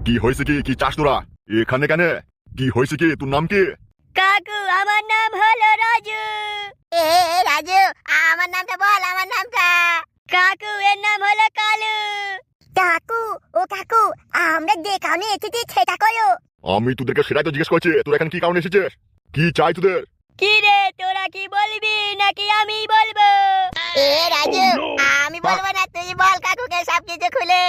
কি হয়েছে কি কি চাস তোরা এখানে কেন? কি হয়েছে কি? তোর নাম কি? কাকু আমার নাম হলো রাজু। এ রাজু, আমার নামটা বল, আমার নামটা। কাকু এর নাম হলো কালু। কাকু, ও কাকু, আমরা যে কারণে এসেছি সেটা করো। আমি তোদেরকে সেটাই তো জিজ্ঞেস করছি, তোরা এখানে কি কারণে এসেছিস? কি চাই তোদের? কি রে তোরা কি বলবি নাকি আমি বলবো? এ রাজু, আমি বলবো না, তুই বল কাকুকে সব কিছু খুলে।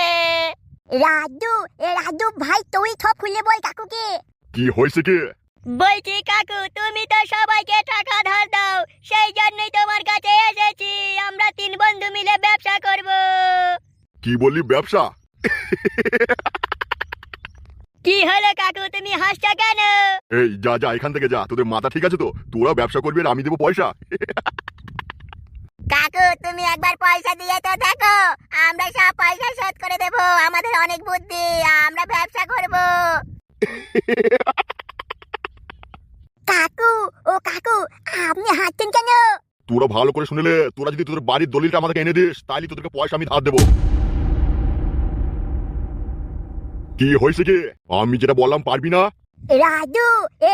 রাজু, রাজু ভাই তুই সব খুলে বল কাকুকে। কি হয়েছে কি? বলছি কাকু তুমি তো সবাইকে টাকা ধার দাও, সেই জন্যই তোমার কাছে এসেছি। আমরা 3 বন্ধু মিলে ব্যবসা করব। কি বললি ব্যবসা? কি হলো কাকু তুমি হাসছো কেন? এই যা যা এখান থেকে যা, তোদের মাথা ঠিক আছে তো? তোরা ব্যবসা করবি আর আমি দেবো পয়সা? কাকু তুমি একবার পয়সা দিয়ে তো দেখো, আমরা সব পয়সা শোধ করে দেবো। আমাদের অনেক বুদ্ধি, আমরা ব্যবসা করব। কাকু, ও কাকু, আপনি হাঁটছেন কেন? তোরা ভালো করে শুনলে, তোরা যদি তোদের বাড়ির দলিলটা আমাদেরকে এনে দিস তাহলে তোদেরকে পয়সা আমি ধার দেবো। কি হয়েছে কি? আমি যেটা বললাম পারবি না? রাজু,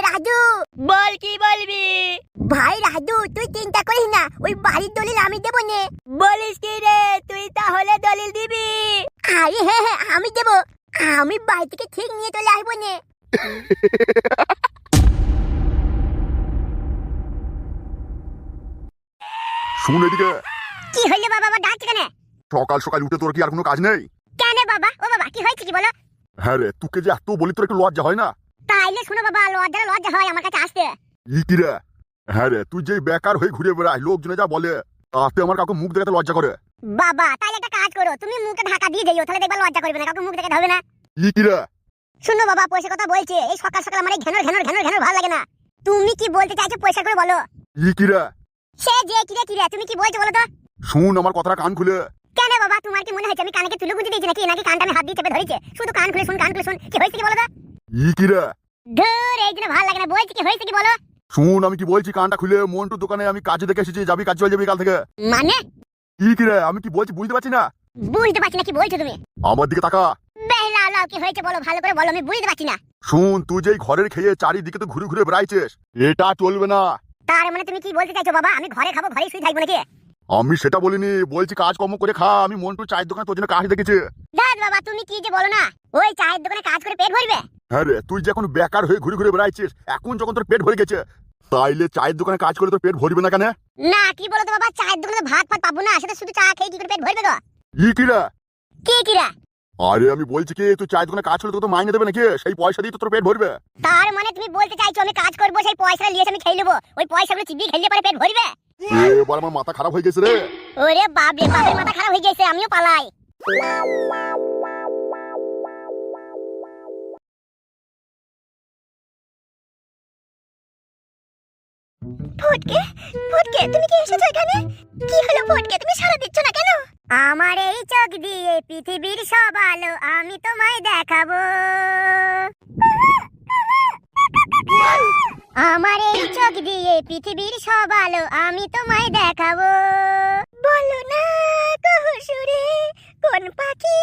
রাজু বল কি বলবি? ভাই রাজু, তুই চিন্তা করিস না, ওই বাড়ির দলিল আমি দেবো নে। বলিস কি রে, তুই তাহলে দলিল দিবি? আরে হ্যাঁ হ্যাঁ, আমি দেবো। আমি বাড়ি থেকে ঠিক নিয়ে চলে আসবো নে। শুন এদিকে। কি হইলো বাবা, আবার ডাকছে কেন? সকাল সকাল উঠে তোর কি আর কোনো কাজ নেই? কেন বাবা? ও বাবা, কি হয়েছে কি বলো? হ্যাঁ রে, তোকে যে এত বলি তোর একটু লজ্জা হয় না? তাইলে শোনো বাবা, লজ্জা হয় আমার কাছে আসতে। কি রে? হ্যাঁ রে, তুই যে বেকার হয়ে ঘুরে বেড়ায়, লোকজনে যা বলে তাতে আমার কাকু মুখ দেখাতে লজ্জা করে। বাবা তাইলে একটা কাজ করো, তুমি মুখে ঢাকা দিয়ে যাইও, তাহলে দেখবা লজ্জা করবে না, কাউকে মুখ দেখাতে হবে না। কি রে? শুনো বাবা, পয়সা কথা বলছে, এই সকাল সকাল আমার ঘেনর ভালো লাগে না। তুমি কি বলতে চাইছো পয়সা করে বলো। কি রে? সে যে কিরে তুমি কি বলছো বলো তো? শুন আমার কথাটা কান খুলে। কেন বাবা, তোমার কি মনে হচ্ছে আমি কানকে তুলে গুঁজে দিয়েছি নাকি? নাকি কানটা আমি হাত দিয়ে চেপে ধরেছে? শুধু কান খুলে শুন, কি হয়েছে কি বলো তো? কি রে? ধুর, এই জন্য ভালো লাগে না, বলছি কি হয়েছে কি বলো। শুন আমি কি বলছি, কানটা খুলে। মন্টু দোকানে আমি কাজে দেখে এসেছি, যাবি কাজ চলে যাবি কাল থেকে। মানে কি রে? আমি কি বলছি বুঝতে পারছি না? বুঝতে পারছি না কি বলছো তুমি। আমার দিকে তাকা। বেহলা লাও, কি হয়েছে বলো, ভালো করে বলো, আমি বুঝতে পারছি না। শুন, তুই যেই ঘরের খেয়ে চারিদিকে তো ঘুরে ঘুরে বেড়াইছিস, এটা চলবে না। তার মানে তুমি কি বলতে চাইছো বাবা, আমি ঘরে খাবো ঘরে শুয়ে থাকবো নাকি? আমি সেটা বলিনি, বলছি কাজকর্ম করে খা। আমি মন্টু চায়ের দোকানে তোর জন্য কাজ দেখেছি। দেখ বাবা, তুমি কি যে বলো না, ওই চায়ের দোকানে কাজ করে পেট ভরবে? হ্যাঁ রে, তুই যে এখন বেকার হয়ে ঘুরে ঘুরে বেড়াইছিস, এখন যখন তোর পেট ভরে গেছে, তাইলে চায়ের দোকানে কাজ করে তোর পেট ভরবে না কেন? না কি বলো তো বাবা, চায়ের দোকানে তো ভাত পাবো না, সেটা শুধু চা খেয়ে কি করে পেট ভরবে গো? কি রে? কি রে? আরে আমি বলছি কি, তুই চায়ের দোকানে কাজ করলে তোকে তো মাইনে দেবে নাকি? সেই পয়সা দিয়ে তো তোর পেট ভরবে। তার মানে তুমি বলতে চাইছো আমি কাজ করবো, সেই পয়সাটা নিয়ে আমি খেয়ে নেবো, ওই পয়সাগুলো চিবিয়ে খেলে পরে পেট ভরবে? এবার আমার মাথা খারাপ হয়ে গেছে রে। ওরে বাপ রে, বাপের মাথা খারাপ হয়ে গেছে, আমিও পালাই। ফটকে তুমি কি এসেছো এখানে? কি হলো ফটকে, তুমি সাড়া দিচ্ছ না কেন? আমার এই চোখ দিয়ে পৃথিবীর সব আলো আমি তোমায় দেখাবো। আমার এই চোখ দিয়ে পৃথিবীর সব আলো আমি তোমায় দেখাবো। বলো না কহু সুরে, কোন পাখি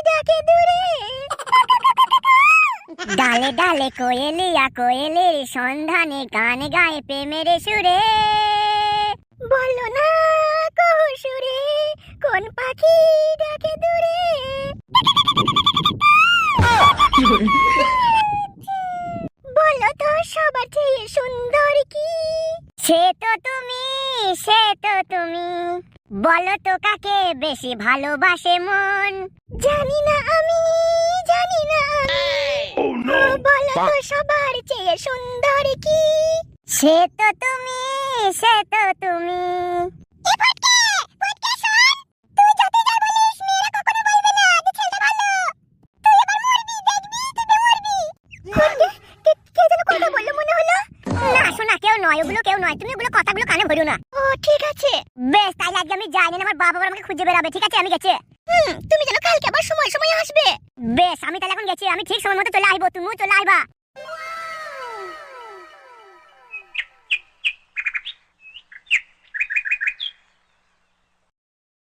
ডাকে দূরে? ডালে ডালে কোয়েলিয়া কোয়েলের সন্ধানে গান গায় প্রেমের সুরে। বলো না কহু সুরে, কোন পাখি ডাকে দূরে? বলো তো সবার চেয়ে সুন্দর কি? সে তো তুমি, বলো তো কাকে বেশি ভালোবাসে মন? জানি না আমি, বলো তো সবার চেয়ে সুন্দর কি? সে তো তুমি। তুই যতই যাই বলিস, মেয়েরা কখনো বলবে না যে ছেলেটা ভালো। তুই এবার মরবি, দেখবি তুই মরবি। কে যেন কথা বললো মনে হলো? না শোনা, কেউ নয়, ওগুলো কেউ নয়, তুমি ওগুলো কথাগুলো কানে ভরো না। ও ঠিক আছে, বেশ তাহলে আজকে আমি যাই না, আমার বাবা আমাকে খুঁজে বেড়াবে, ঠিক আছে আমি গেছি। তুমি যেন কালকে আবার সময় আসবে। বেশ আমি তাহলে এখন গেছি, আমি ঠিক সময় মতো চলে আসবো, তুমিও চলে আসবা।